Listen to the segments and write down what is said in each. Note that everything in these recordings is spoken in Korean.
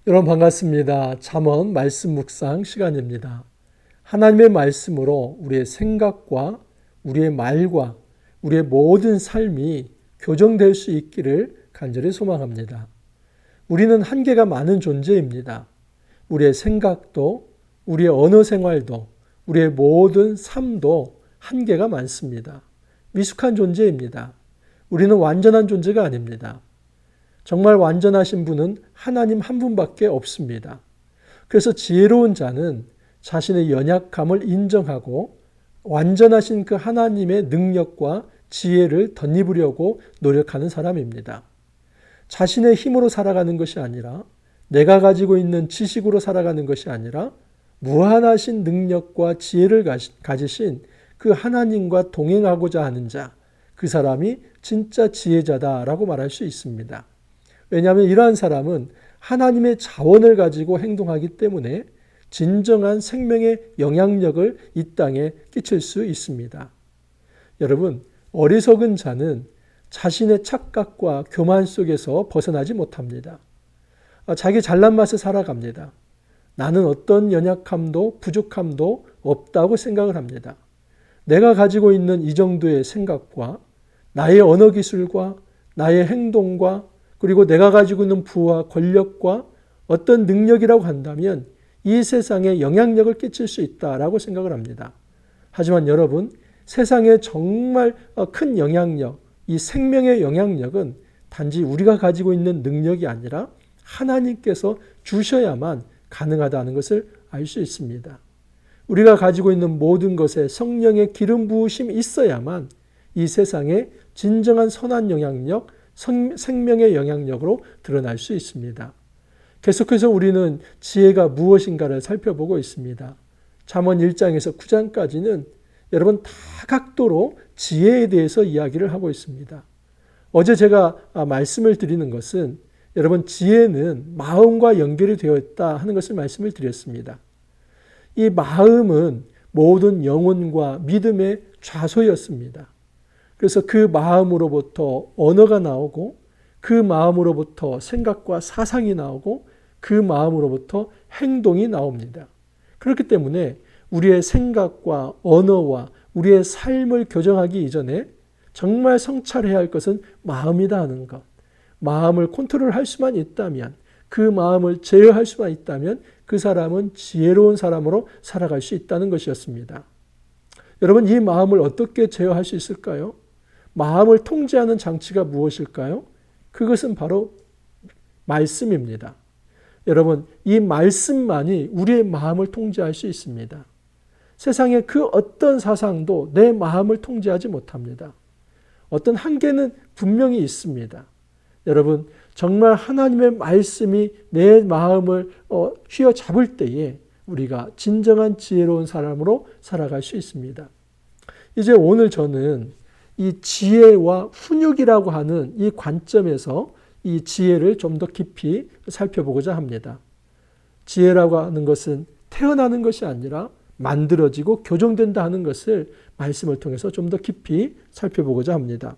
여러분 반갑습니다. 잠언 말씀 묵상 시간입니다. 하나님의 말씀으로 우리의 생각과 우리의 말과 우리의 모든 삶이 교정될 수 있기를 간절히 소망합니다. 우리는 한계가 많은 존재입니다. 우리의 생각도, 우리의 언어 생활도, 우리의 모든 삶도 한계가 많습니다. 미숙한 존재입니다. 우리는 완전한 존재가 아닙니다. 정말 완전하신 분은 하나님 한 분밖에 없습니다. 그래서 지혜로운 자는 자신의 연약함을 인정하고 완전하신 그 하나님의 능력과 지혜를 덧입으려고 노력하는 사람입니다. 자신의 힘으로 살아가는 것이 아니라 내가 가지고 있는 지식으로 살아가는 것이 아니라 무한하신 능력과 지혜를 가지신 그 하나님과 동행하고자 하는 자, 그 사람이 진짜 지혜자다라고 말할 수 있습니다. 왜냐하면 이러한 사람은 하나님의 자원을 가지고 행동하기 때문에 진정한 생명의 영향력을 이 땅에 끼칠 수 있습니다. 여러분, 어리석은 자는 자신의 착각과 교만 속에서 벗어나지 못합니다. 자기 잘난 맛에 살아갑니다. 나는 어떤 연약함도 부족함도 없다고 생각을 합니다. 내가 가지고 있는 이 정도의 생각과 나의 언어 기술과 나의 행동과 그리고 내가 가지고 있는 부와 권력과 어떤 능력이라고 한다면 이 세상에 영향력을 끼칠 수 있다라고 생각을 합니다. 하지만 여러분, 세상에 정말 큰 영향력, 이 생명의 영향력은 단지 우리가 가지고 있는 능력이 아니라 하나님께서 주셔야만 가능하다는 것을 알 수 있습니다. 우리가 가지고 있는 모든 것에 성령의 기름 부으심이 있어야만 이 세상에 진정한 선한 영향력, 생명의 영향력으로 드러날 수 있습니다. 계속해서 우리는 지혜가 무엇인가를 살펴보고 있습니다. 잠언 1장에서 9장까지는 여러분 다각도로 지혜에 대해서 이야기를 하고 있습니다. 어제 제가 말씀을 드리는 것은 여러분 지혜는 마음과 연결이 되어 있다 하는 것을 말씀을 드렸습니다. 이 마음은 모든 영혼과 믿음의 좌소였습니다. 그래서 그 마음으로부터 언어가 나오고 그 마음으로부터 생각과 사상이 나오고 그 마음으로부터 행동이 나옵니다. 그렇기 때문에 우리의 생각과 언어와 우리의 삶을 교정하기 이전에 정말 성찰해야 할 것은 마음이다 하는 것. 마음을 컨트롤할 수만 있다면, 그 마음을 제어할 수만 있다면 그 사람은 지혜로운 사람으로 살아갈 수 있다는 것이었습니다. 여러분, 이 마음을 어떻게 제어할 수 있을까요? 마음을 통제하는 장치가 무엇일까요? 그것은 바로 말씀입니다. 여러분, 이 말씀만이 우리의 마음을 통제할 수 있습니다. 세상의 그 어떤 사상도 내 마음을 통제하지 못합니다. 어떤 한계는 분명히 있습니다. 여러분, 정말 하나님의 말씀이 내 마음을 휘어잡을 때에 우리가 진정한 지혜로운 사람으로 살아갈 수 있습니다. 이제 오늘 저는 이 지혜와 훈육이라고 하는 이 관점에서 이 지혜를 좀 더 깊이 살펴보고자 합니다. 지혜라고 하는 것은 태어나는 것이 아니라 만들어지고 교정된다 하는 것을 말씀을 통해서 좀 더 깊이 살펴보고자 합니다.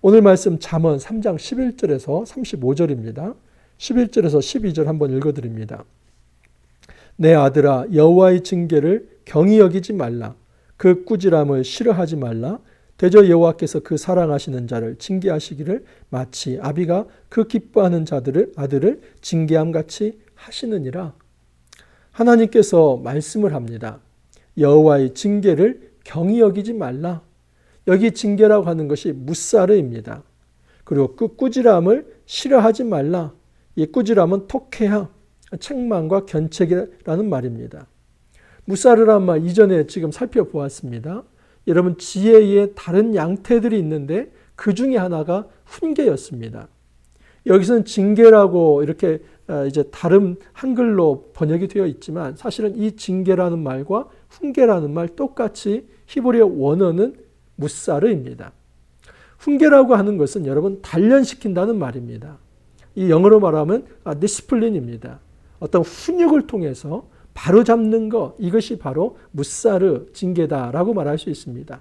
오늘 말씀 잠언 3장 11절에서 35절입니다. 11절에서 12절 한번 읽어드립니다. 내 아들아, 여호와의 징계를 경히 여기지 말라. 그 꾸지람을 싫어하지 말라. 대저 여호와께서 그 사랑하시는 자를 징계하시기를 마치 아비가 그 기뻐하는 아들을 징계함같이 하시느니라. 하나님께서 말씀을 합니다. 여호와의 징계를 경히 여기지 말라. 여기 징계라고 하는 것이 무사르입니다. 그리고 그 꾸지람을 싫어하지 말라. 이 꾸지람은 톡해야, 책망과 견책이라는 말입니다. 무사르란 말 이전에 지금 살펴보았습니다. 여러분, 지혜의 다른 양태들이 있는데 그 중에 하나가 훈계였습니다. 여기서는 징계라고 이렇게 이제 다른 한글로 번역이 되어 있지만 사실은 이 징계라는 말과 훈계라는 말 똑같이 히브리어 원어는 무사르입니다. 훈계라고 하는 것은 여러분 단련시킨다는 말입니다. 이 영어로 말하면 디시플린입니다. 어떤 훈육을 통해서 바로잡는 것, 이것이 바로 무사르, 징계다라고 말할 수 있습니다.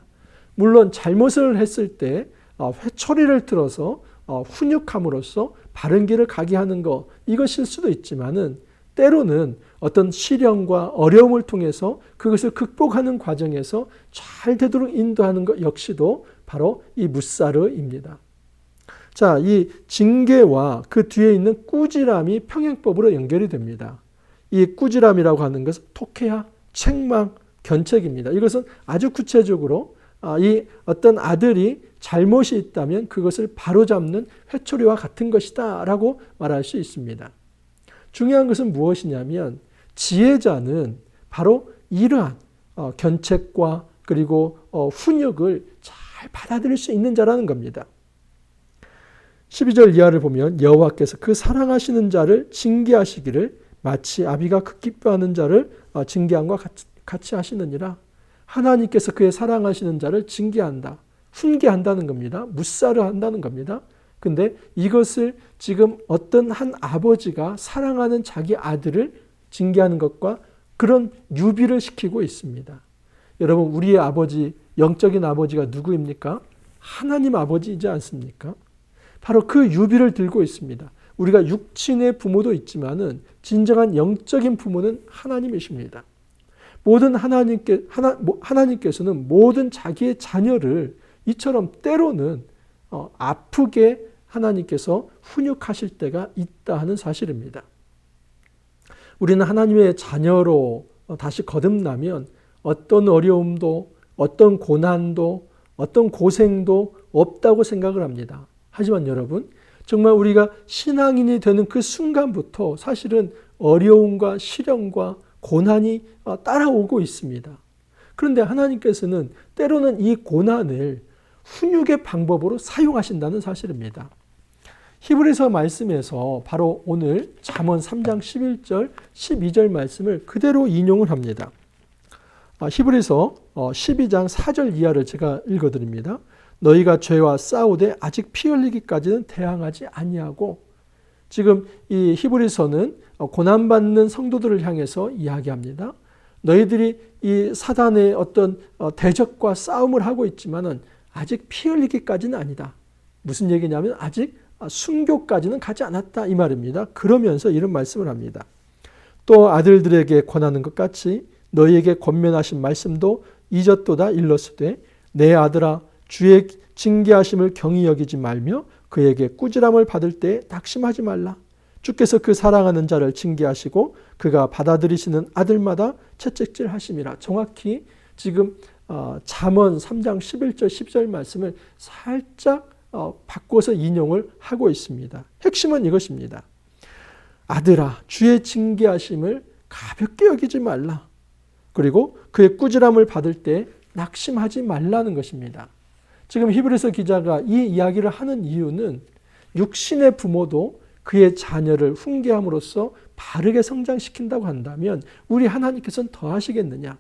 물론 잘못을 했을 때 회초리를 들어서 훈육함으로써 바른 길을 가게 하는 것, 이것일 수도 있지만은 때로는 어떤 시련과 어려움을 통해서 그것을 극복하는 과정에서 잘 되도록 인도하는 것 역시도 바로 이 무사르입니다. 자, 이 징계와 그 뒤에 있는 꾸지람이 평행법으로 연결이 됩니다. 이 꾸지람이라고 하는 것은 토케야, 책망, 견책입니다. 이것은 아주 구체적으로 이 어떤 아들이 잘못이 있다면 그것을 바로잡는 회초리와 같은 것이다 라고 말할 수 있습니다. 중요한 것은 무엇이냐면 지혜자는 바로 이러한 견책과 그리고 훈육을 잘 받아들일 수 있는 자라는 겁니다. 12절 이하를 보면 여호와께서 그 사랑하시는 자를 징계하시기를 마치 아비가 그 기뻐하는 자를 징계함과 같이 하시느니라. 하나님께서 그의 사랑하시는 자를 징계한다. 훈계한다는 겁니다. 무사를 한다는 겁니다. 근데 이것을 지금 어떤 한 아버지가 사랑하는 자기 아들을 징계하는 것과 그런 유비를 시키고 있습니다. 여러분, 우리의 아버지, 영적인 아버지가 누구입니까? 하나님 아버지이지 않습니까? 바로 그 유비를 들고 있습니다. 우리가 육친의 부모도 있지만은 진정한 영적인 부모는 하나님이십니다. 하나님께서는 모든 자기의 자녀를 이처럼 때로는 아프게 하나님께서 훈육하실 때가 있다 하는 사실입니다. 우리는 하나님의 자녀로 다시 거듭나면 어떤 어려움도 어떤 고난도 어떤 고생도 없다고 생각을 합니다. 하지만 여러분, 정말 우리가 신앙인이 되는 그 순간부터 사실은 어려움과 시련과 고난이 따라오고 있습니다. 그런데 하나님께서는 때로는 이 고난을 훈육의 방법으로 사용하신다는 사실입니다. 히브리서 말씀에서 바로 오늘 잠언 3장 11절, 12절 말씀을 그대로 인용을 합니다. 히브리서 12장 4절 이하를 제가 읽어드립니다. 너희가 죄와 싸우되 아직 피 흘리기까지는 대항하지 아니하고, 지금 이 히브리서는 고난받는 성도들을 향해서 이야기합니다. 너희들이 이 사단의 어떤 대적과 싸움을 하고 있지만은 아직 피 흘리기까지는 아니다. 무슨 얘기냐면 아직 순교까지는 가지 않았다 이 말입니다. 그러면서 이런 말씀을 합니다. 또 아들들에게 권하는 것 같이 너희에게 권면하신 말씀도 잊었도다 일렀으되 내 아들아 주의 징계하심을 경히 여기지 말며 그에게 꾸지람을 받을 때 낙심하지 말라. 주께서 그 사랑하는 자를 징계하시고 그가 받아들이시는 아들마다 채찍질 하심이라. 정확히 지금 잠언 3장 11절 12절 말씀을 살짝 바꿔서 인용을 하고 있습니다. 핵심은 이것입니다. 아들아 주의 징계하심을 가볍게 여기지 말라. 그리고 그의 꾸지람을 받을 때 낙심하지 말라는 것입니다. 지금 히브리서 기자가 이 이야기를 하는 이유는 육신의 부모도 그의 자녀를 훈계함으로써 바르게 성장시킨다고 한다면 우리 하나님께서는 더 하시겠느냐.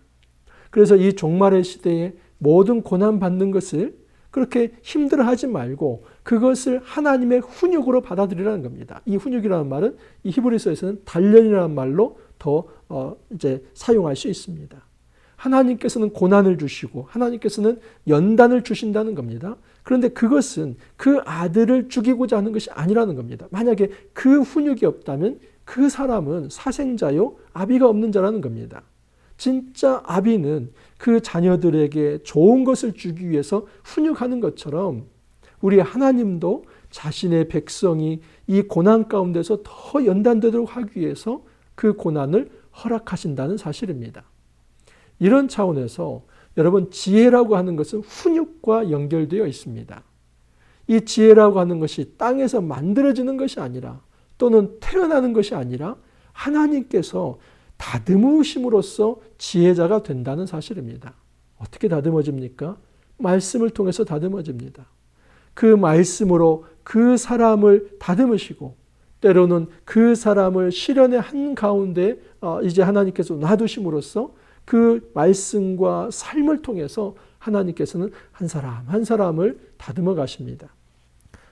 그래서 이 종말의 시대에 모든 고난받는 것을 그렇게 힘들어하지 말고 그것을 하나님의 훈육으로 받아들이라는 겁니다. 이 훈육이라는 말은 이 히브리서에서는 단련이라는 말로 더 이제 사용할 수 있습니다. 하나님께서는 고난을 주시고 하나님께서는 연단을 주신다는 겁니다. 그런데 그것은 그 아들을 죽이고자 하는 것이 아니라는 겁니다. 만약에 그 훈육이 없다면 그 사람은 사생자요 아비가 없는 자라는 겁니다. 진짜 아비는 그 자녀들에게 좋은 것을 주기 위해서 훈육하는 것처럼 우리 하나님도 자신의 백성이 이 고난 가운데서 더 연단되도록 하기 위해서 그 고난을 허락하신다는 사실입니다. 이런 차원에서 여러분 지혜라고 하는 것은 훈육과 연결되어 있습니다. 이 지혜라고 하는 것이 땅에서 만들어지는 것이 아니라 또는 태어나는 것이 아니라 하나님께서 다듬으심으로써 지혜자가 된다는 사실입니다. 어떻게 다듬어집니까? 말씀을 통해서 다듬어집니다. 그 말씀으로 그 사람을 다듬으시고 때로는 그 사람을 시련의 한가운데 이제 하나님께서 놔두심으로써 그 말씀과 삶을 통해서 하나님께서는 한 사람 한 사람을 다듬어 가십니다.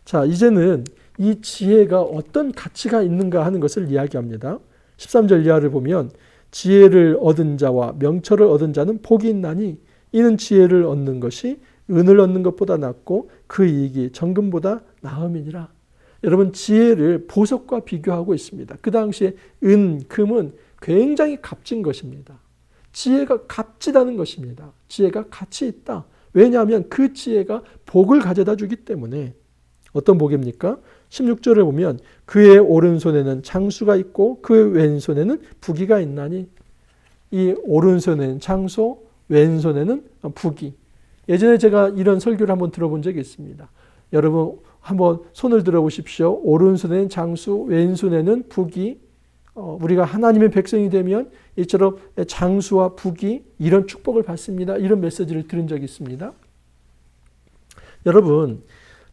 자, 이제는 이 지혜가 어떤 가치가 있는가 하는 것을 이야기합니다. 13절 이하를 보면 지혜를 얻은 자와 명철을 얻은 자는 복이 있나니 이는 지혜를 얻는 것이 은을 얻는 것보다 낫고 그 이익이 정금보다 나음이니라. 여러분, 지혜를 보석과 비교하고 있습니다. 그 당시에 은, 금은 굉장히 값진 것입니다. 지혜가 값지다는 것입니다. 지혜가 가치 있다. 왜냐하면 그 지혜가 복을 가져다 주기 때문에. 어떤 복입니까? 16절에 보면 그의 오른손에는 장수가 있고 그 왼손에는 부귀가 있나니. 이 오른손에는 장소, 왼손에는 부귀. 예전에 제가 이런 설교를 한번 들어본 적이 있습니다. 여러분 한번 손을 들어보십시오. 오른손에는 장수, 왼손에는 부귀. 우리가 하나님의 백성이 되면 이처럼 장수와 부귀, 이런 축복을 받습니다. 이런 메시지를 들은 적이 있습니다. 여러분,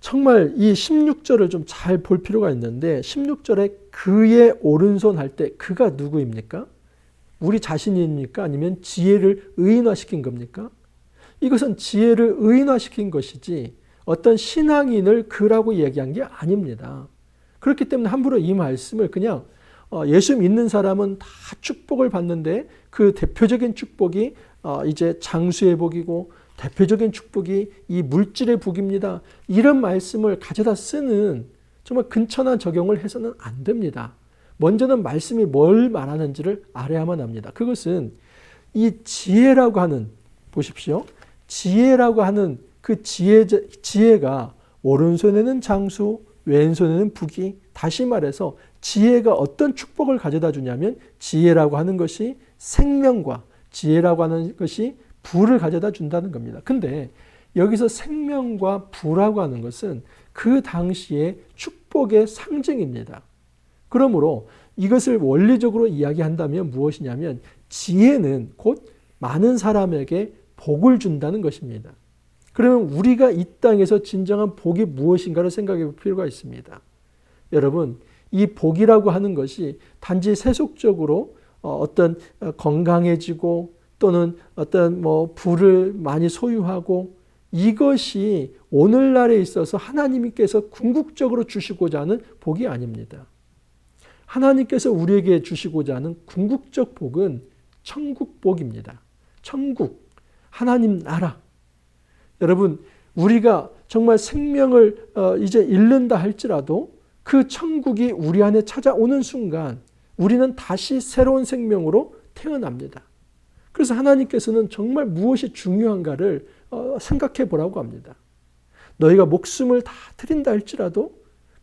정말 이 16절을 좀 잘 볼 필요가 있는데 16절에 그의 오른손 할 때 그가 누구입니까? 우리 자신입니까? 아니면 지혜를 의인화시킨 겁니까? 이것은 지혜를 의인화시킨 것이지 어떤 신앙인을 그라고 이야기한 게 아닙니다. 그렇기 때문에 함부로 이 말씀을 그냥 예수 믿는 사람은 다 축복을 받는데 그 대표적인 축복이 이제 장수의 복이고 대표적인 축복이 이 물질의 복입니다. 이런 말씀을 가져다 쓰는 정말 근천한 적용을 해서는 안 됩니다. 먼저는 말씀이 뭘 말하는지를 알아야만 합니다. 그것은 이 지혜라고 하는, 보십시오. 지혜라고 하는 그 지혜가 오른손에는 장수, 왼손에는 부귀. 다시 말해서 지혜가 어떤 축복을 가져다 주냐면 지혜라고 하는 것이 생명과 지혜라고 하는 것이 부를 가져다 준다는 겁니다. 근데 여기서 생명과 부라고 하는 것은 그 당시의 축복의 상징입니다. 그러므로 이것을 원리적으로 이야기한다면 무엇이냐면 지혜는 곧 많은 사람에게 복을 준다는 것입니다. 그러면 우리가 이 땅에서 진정한 복이 무엇인가를 생각해 볼 필요가 있습니다. 여러분, 이 복이라고 하는 것이 단지 세속적으로 어떤 건강해지고 또는 어떤 부를 많이 소유하고 이것이 오늘날에 있어서 하나님께서 궁극적으로 주시고자 하는 복이 아닙니다. 하나님께서 우리에게 주시고자 하는 궁극적 복은 천국 복입니다. 천국, 하나님 나라. 여러분, 우리가 정말 생명을 이제 잃는다 할지라도 그 천국이 우리 안에 찾아오는 순간 우리는 다시 새로운 생명으로 태어납니다. 그래서 하나님께서는 정말 무엇이 중요한가를 생각해 보라고 합니다. 너희가 목숨을 다 드린다 할지라도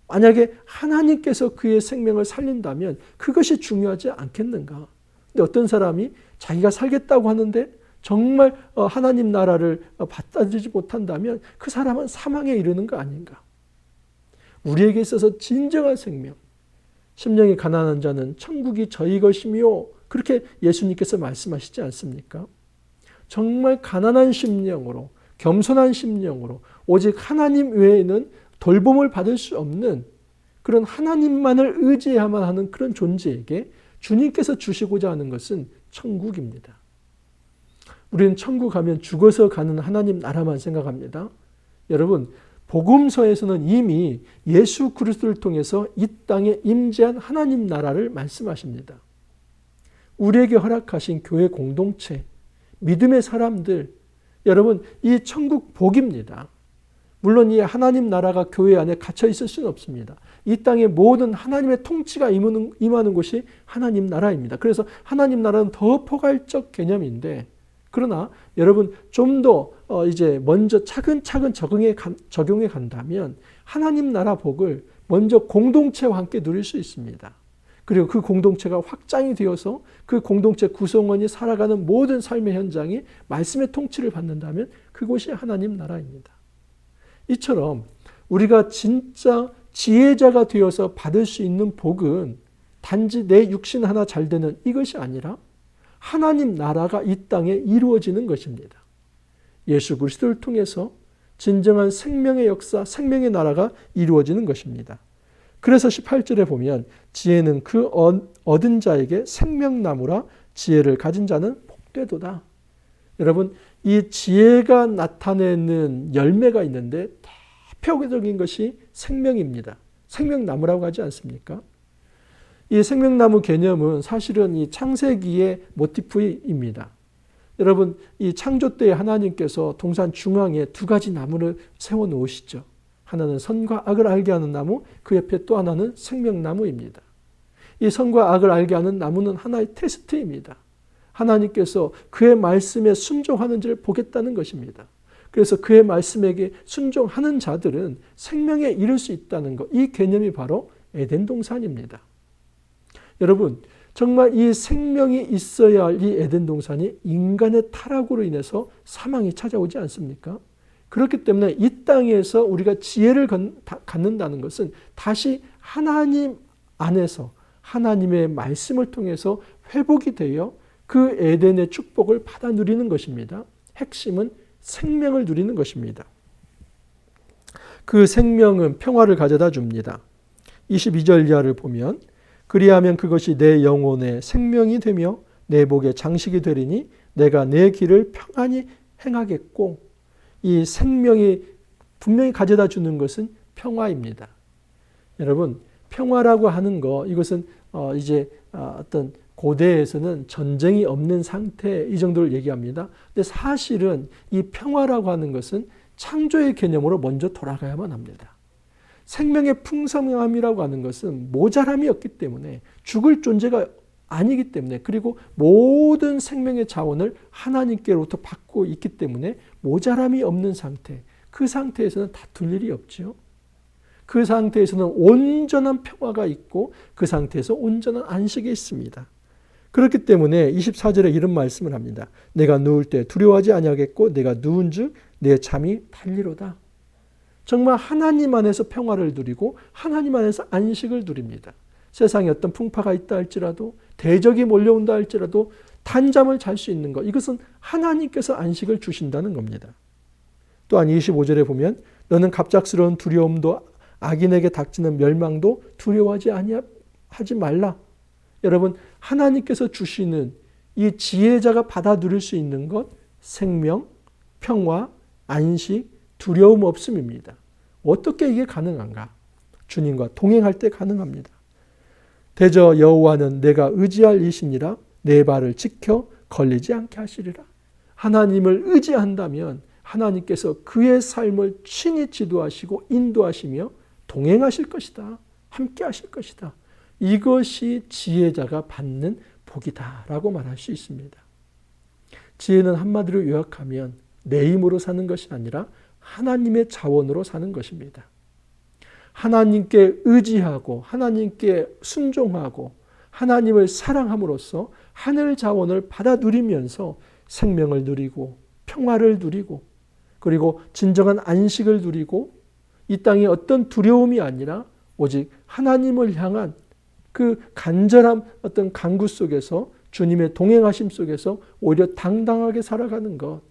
만약에 하나님께서 그의 생명을 살린다면 그것이 중요하지 않겠는가? 근데 어떤 사람이 자기가 살겠다고 하는데 정말 하나님 나라를 받아들이지 못한다면 그 사람은 사망에 이르는 거 아닌가? 우리에게 있어서 진정한 생명, 심령이 가난한 자는 천국이 저희 것이며 그렇게 예수님께서 말씀하시지 않습니까? 정말 가난한 심령으로, 겸손한 심령으로 오직 하나님 외에는 돌봄을 받을 수 없는 그런 하나님만을 의지해야만 하는 그런 존재에게 주님께서 주시고자 하는 것은 천국입니다. 우리는 천국 가면 죽어서 가는 하나님 나라만 생각합니다. 여러분, 복음서에서는 이미 예수 그리스도를 통해서 이 땅에 임재한 하나님 나라를 말씀하십니다. 우리에게 허락하신 교회 공동체, 믿음의 사람들, 여러분, 이 천국 복입니다. 물론 이 하나님 나라가 교회 안에 갇혀 있을 수는 없습니다. 이 땅의 모든 하나님의 통치가 임하는 곳이 하나님 나라입니다. 그래서 하나님 나라는 더 포괄적 개념인데, 그러나 여러분 좀 더 이제 먼저 차근차근 적용해 간다면 하나님 나라 복을 먼저 공동체와 함께 누릴 수 있습니다. 그리고 그 공동체가 확장이 되어서 그 공동체 구성원이 살아가는 모든 삶의 현장이 말씀의 통치를 받는다면 그곳이 하나님 나라입니다. 이처럼 우리가 진짜 지혜자가 되어서 받을 수 있는 복은 단지 내 육신 하나 잘 되는 이것이 아니라 하나님 나라가 이 땅에 이루어지는 것입니다. 예수 그리스도를 통해서 진정한 생명의 역사, 생명의 나라가 이루어지는 것입니다. 그래서 18절에 보면 지혜는 그 얻은 자에게 생명나무라 지혜를 가진 자는 복되도다. 여러분, 이 지혜가 나타내는 열매가 있는데 대표적인 것이 생명입니다. 생명나무라고 하지 않습니까? 이 생명나무 개념은 사실은 이 창세기의 모티프입니다. 여러분, 이 창조 때에 하나님께서 동산 중앙에 두 가지 나무를 세워 놓으시죠. 하나는 선과 악을 알게 하는 나무, 그 옆에 또 하나는 생명나무입니다. 이 선과 악을 알게 하는 나무는 하나의 테스트입니다. 하나님께서 그의 말씀에 순종하는지를 보겠다는 것입니다. 그래서 그의 말씀에게 순종하는 자들은 생명에 이를 수 있다는 것, 이 개념이 바로 에덴 동산입니다. 여러분, 정말 이 생명이 있어야 할 이 에덴 동산이 인간의 타락으로 인해서 사망이 찾아오지 않습니까? 그렇기 때문에 이 땅에서 우리가 지혜를 갖는다는 것은 다시 하나님 안에서 하나님의 말씀을 통해서 회복이 되어 그 에덴의 축복을 받아 누리는 것입니다. 핵심은 생명을 누리는 것입니다. 그 생명은 평화를 가져다 줍니다. 22절 이하를 보면 그리하면 그것이 내 영혼의 생명이 되며 내 복의 장식이 되리니 내가 내 길을 평안히 행하겠고, 이 생명이 분명히 가져다 주는 것은 평화입니다. 여러분, 평화라고 하는 거, 이것은 이제 어떤 고대에서는 전쟁이 없는 상태, 이 정도를 얘기합니다. 근데 사실은 이 평화라고 하는 것은 창조의 개념으로 먼저 돌아가야만 합니다. 생명의 풍성함이라고 하는 것은 모자람이 없기 때문에, 죽을 존재가 아니기 때문에, 그리고 모든 생명의 자원을 하나님께로부터 받고 있기 때문에 모자람이 없는 상태, 그 상태에서는 다툴 일이 없죠. 그 상태에서는 온전한 평화가 있고 그 상태에서 온전한 안식이 있습니다. 그렇기 때문에 24절에 이런 말씀을 합니다. 내가 누울 때 두려워하지 아니하겠고 내가 누운즉 내 잠이 달리로다. 정말 하나님 안에서 평화를 누리고 하나님 안에서 안식을 누립니다. 세상에 어떤 풍파가 있다 할지라도, 대적이 몰려온다 할지라도 단잠을 잘 수 있는 것, 이것은 하나님께서 안식을 주신다는 겁니다. 또한 25절에 보면 너는 갑작스러운 두려움도 악인에게 닥치는 멸망도 두려워하지 하지 말라. 여러분, 하나님께서 주시는 이 지혜자가 받아 누릴 수 있는 것, 생명, 평화, 안식, 두려움 없음입니다. 어떻게 이게 가능한가? 주님과 동행할 때 가능합니다. 대저 여호와는 내가 의지할 이시니라 내 발을 지켜 걸리지 않게 하시리라. 하나님을 의지한다면 하나님께서 그의 삶을 친히 지도하시고 인도하시며 동행하실 것이다. 함께 하실 것이다. 이것이 지혜자가 받는 복이다라고 말할 수 있습니다. 지혜는 한마디로 요약하면 내 힘으로 사는 것이 아니라 하나님의 자원으로 사는 것입니다. 하나님께 의지하고 하나님께 순종하고 하나님을 사랑함으로써 하늘 자원을 받아 누리면서 생명을 누리고 평화를 누리고 그리고 진정한 안식을 누리고 이 땅에 어떤 두려움이 아니라 오직 하나님을 향한 그 간절한 어떤 간구 속에서 주님의 동행하심 속에서 오히려 당당하게 살아가는 것,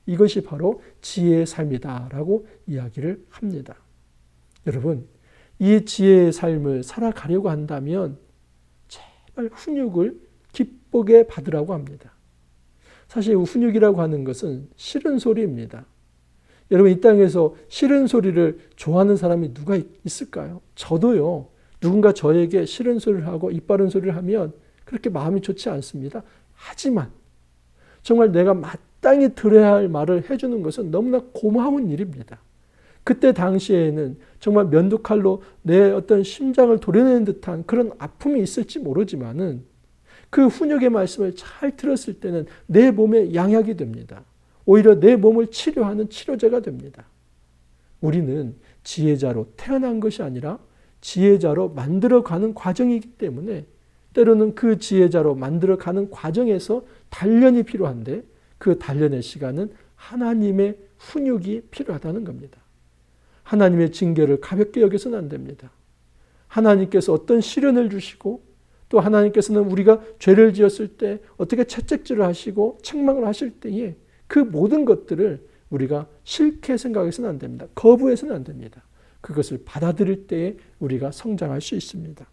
이것이 바로 지혜의 삶이다라고 이야기를 합니다. 여러분, 이 지혜의 삶을 살아가려고 한다면 제발 훈육을 기쁘게 받으라고 합니다. 사실 훈육이라고 하는 것은 싫은 소리입니다. 여러분, 이 땅에서 싫은 소리를 좋아하는 사람이 누가 있을까요? 저도요. 누군가 저에게 싫은 소리를 하고 이빠른 소리를 하면 그렇게 마음이 좋지 않습니다. 하지만 정말 내가 마땅히 들어야 할 말을 해주는 것은 너무나 고마운 일입니다. 그때 당시에는 정말 면도칼로 내 어떤 심장을 도려내는 듯한 그런 아픔이 있을지 모르지만은 그 훈육의 말씀을 잘 들었을 때는 내 몸에 양약이 됩니다. 오히려 내 몸을 치료하는 치료제가 됩니다. 우리는 지혜자로 태어난 것이 아니라 지혜자로 만들어가는 과정이기 때문에 때로는 그 지혜자로 만들어가는 과정에서 단련이 필요한데 그 단련의 시간은 하나님의 훈육이 필요하다는 겁니다. 하나님의 징계를 가볍게 여겨서는 안 됩니다. 하나님께서 어떤 시련을 주시고 또 하나님께서는 우리가 죄를 지었을 때 어떻게 채찍질을 하시고 책망을 하실 때에 그 모든 것들을 우리가 싫게 생각해서는 안 됩니다. 거부해서는 안 됩니다. 그것을 받아들일 때에 우리가 성장할 수 있습니다.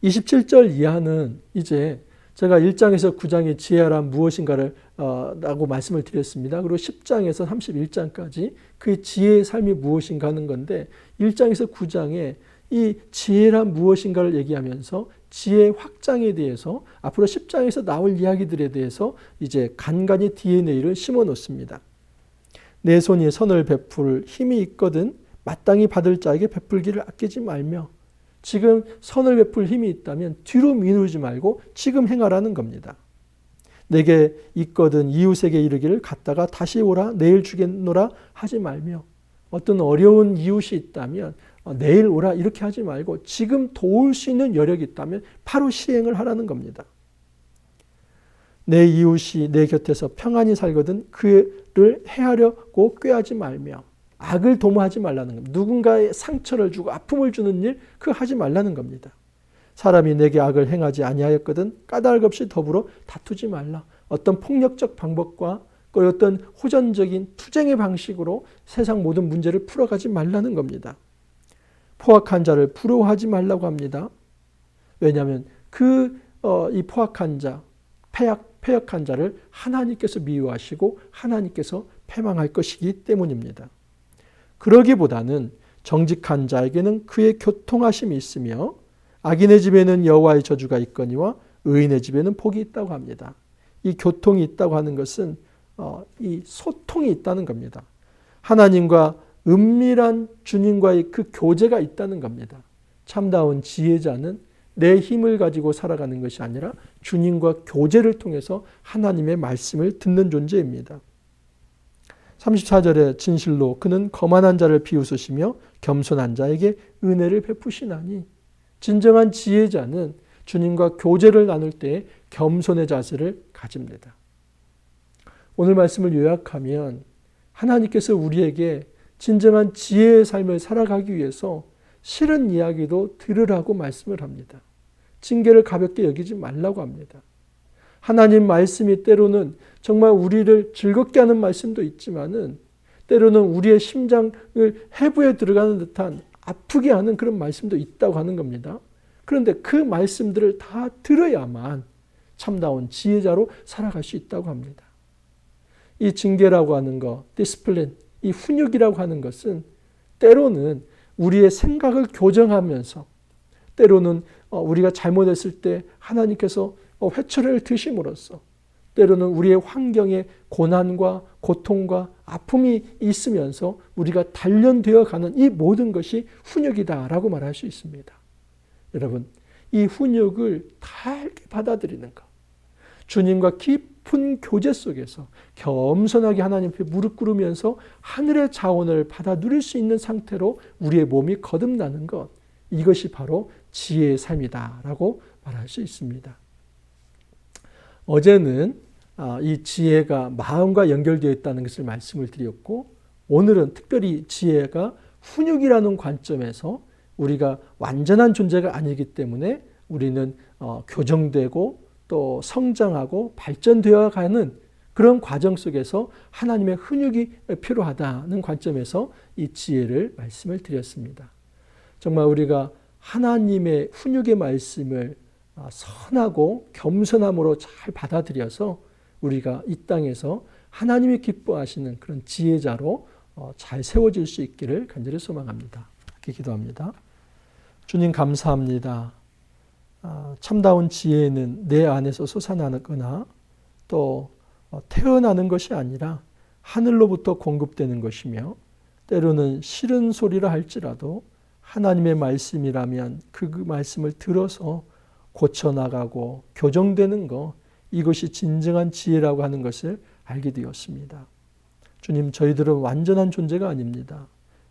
27절 이하는 이제 제가 1장에서 9장의 지혜란 무엇인가를 라고 말씀을 드렸습니다. 그리고 10장에서 31장까지 그 지혜의 삶이 무엇인가 하는 건데 1장에서 9장에 이 지혜란 무엇인가를 얘기하면서 지혜의 확장에 대해서 앞으로 10장에서 나올 이야기들에 대해서 이제 간간히 DNA를 심어 놓습니다. 내 손이 선을 베풀 힘이 있거든 마땅히 받을 자에게 베풀기를 아끼지 말며, 지금 선을 베풀 힘이 있다면 뒤로 미루지 말고 지금 행하라는 겁니다. 내게 있거든 이웃에게 이르기를 갔다가 다시 오라 내일 주겠노라 하지 말며, 어떤 어려운 이웃이 있다면 내일 오라 이렇게 하지 말고 지금 도울 수 있는 여력이 있다면 바로 시행을 하라는 겁니다. 내 이웃이 내 곁에서 평안히 살거든 그를 해하려고 꾀하지 말며, 악을 도모하지 말라는 겁니다. 누군가의 상처를 주고 아픔을 주는 일 그거 하지 말라는 겁니다. 사람이 내게 악을 행하지 아니하였거든 까닭 없이 더불어 다투지 말라. 어떤 폭력적 방법과 어떤 호전적인 투쟁의 방식으로 세상 모든 문제를 풀어가지 말라는 겁니다. 포악한 자를 부러워하지 말라고 합니다. 왜냐하면 이 포악한 자, 패역한 자를 하나님께서 미워하시고 하나님께서 패망할 것이기 때문입니다. 그러기보다는 정직한 자에게는 그의 교통하심이 있으며 악인의 집에는 여호와의 저주가 있거니와 의인의 집에는 복이 있다고 합니다. 이 교통이 있다고 하는 것은 이 소통이 있다는 겁니다. 하나님과 은밀한 주님과의 그 교제가 있다는 겁니다. 참다운 지혜자는 내 힘을 가지고 살아가는 것이 아니라 주님과 교제를 통해서 하나님의 말씀을 듣는 존재입니다. 34절에 진실로 그는 거만한 자를 비웃으시며 겸손한 자에게 은혜를 베푸시나니, 진정한 지혜자는 주님과 교제를 나눌 때 겸손의 자세를 가집니다. 오늘 말씀을 요약하면 하나님께서 우리에게 진정한 지혜의 삶을 살아가기 위해서 싫은 이야기도 들으라고 말씀을 합니다. 징계를 가볍게 여기지 말라고 합니다. 하나님 말씀이 때로는 정말 우리를 즐겁게 하는 말씀도 있지만은 때로는 우리의 심장을 해부에 들어가는 듯한 아프게 하는 그런 말씀도 있다고 하는 겁니다. 그런데 그 말씀들을 다 들어야만 참다운 지혜자로 살아갈 수 있다고 합니다. 이 징계라고 하는 것, 디스플린, 이 훈육이라고 하는 것은 때로는 우리의 생각을 교정하면서, 때로는 우리가 잘못했을 때 하나님께서 회초리를 드심으로써, 때로는 우리의 환경에 고난과 고통과 아픔이 있으면서 우리가 단련되어 가는 이 모든 것이 훈육이다라고 말할 수 있습니다. 여러분, 이 훈육을 달게 받아들이는 것, 주님과 깊은 교제 속에서 겸손하게 하나님 앞에 무릎 꿇으면서 하늘의 자원을 받아 누릴 수 있는 상태로 우리의 몸이 거듭나는 것, 이것이 바로 지혜의 삶이다라고 말할 수 있습니다. 어제는 이 지혜가 마음과 연결되어 있다는 것을 말씀을 드렸고, 오늘은 특별히 지혜가 훈육이라는 관점에서 우리가 완전한 존재가 아니기 때문에 우리는 교정되고 또 성장하고 발전되어 가는 그런 과정 속에서 하나님의 훈육이 필요하다는 관점에서 이 지혜를 말씀을 드렸습니다. 정말 우리가 하나님의 훈육의 말씀을 선하고 겸손함으로 잘 받아들여서 우리가 이 땅에서 하나님이 기뻐하시는 그런 지혜자로 잘 세워질 수 있기를 간절히 소망합니다. 이렇게 기도합니다. 주님 감사합니다. 참다운 지혜는 내 안에서 솟아나거나 또 태어나는 것이 아니라 하늘로부터 공급되는 것이며, 때로는 싫은 소리라 할지라도 하나님의 말씀이라면 그 말씀을 들어서 고쳐나가고 교정되는 것, 이것이 진정한 지혜라고 하는 것을 알게 되었습니다. 주님, 저희들은 완전한 존재가 아닙니다.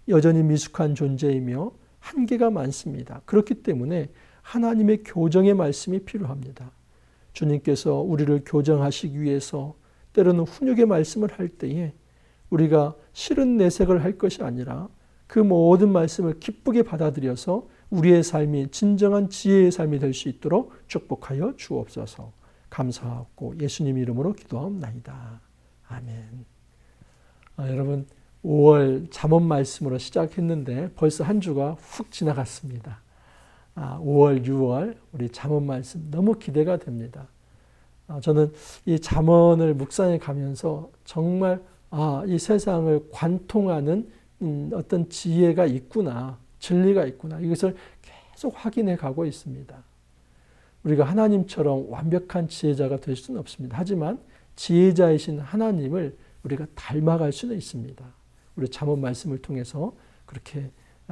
여전히 미숙한 존재이며 한계가 많습니다. 그렇기 때문에 하나님의 교정의 말씀이 필요합니다. 주님께서 우리를 교정하시기 위해서 때로는 훈육의 말씀을 할 때에 우리가 싫은 내색을 할 것이 아니라 그 모든 말씀을 기쁘게 받아들여서 우리의 삶이 진정한 지혜의 삶이 될 수 있도록 축복하여 주옵소서. 감사하고 예수님 이름으로 기도하옵나이다. 아멘. 여러분, 5월 잠언 말씀으로 시작했는데 벌써 한 주가 훅 지나갔습니다. 5월, 6월 우리 잠언 말씀 너무 기대가 됩니다. 저는 이 잠언을 묵상해 가면서 정말 이 세상을 관통하는 어떤 지혜가 있구나. 진리가 있구나. 이것을 계속 확인해 가고 있습니다. 우리가 하나님처럼 완벽한 지혜자가 될 수는 없습니다. 하지만 지혜자이신 하나님을 우리가 닮아갈 수는 있습니다. 우리 잠언 말씀을 통해서 그렇게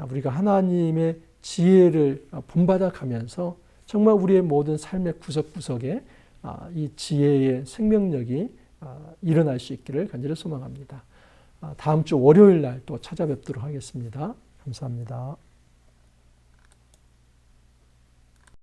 우리가 하나님의 지혜를 본받아 가면서 정말 우리의 모든 삶의 구석구석에 이 지혜의 생명력이 일어날 수 있기를 간절히 소망합니다. 다음 주 월요일 날 또 찾아뵙도록 하겠습니다. 감사합니다.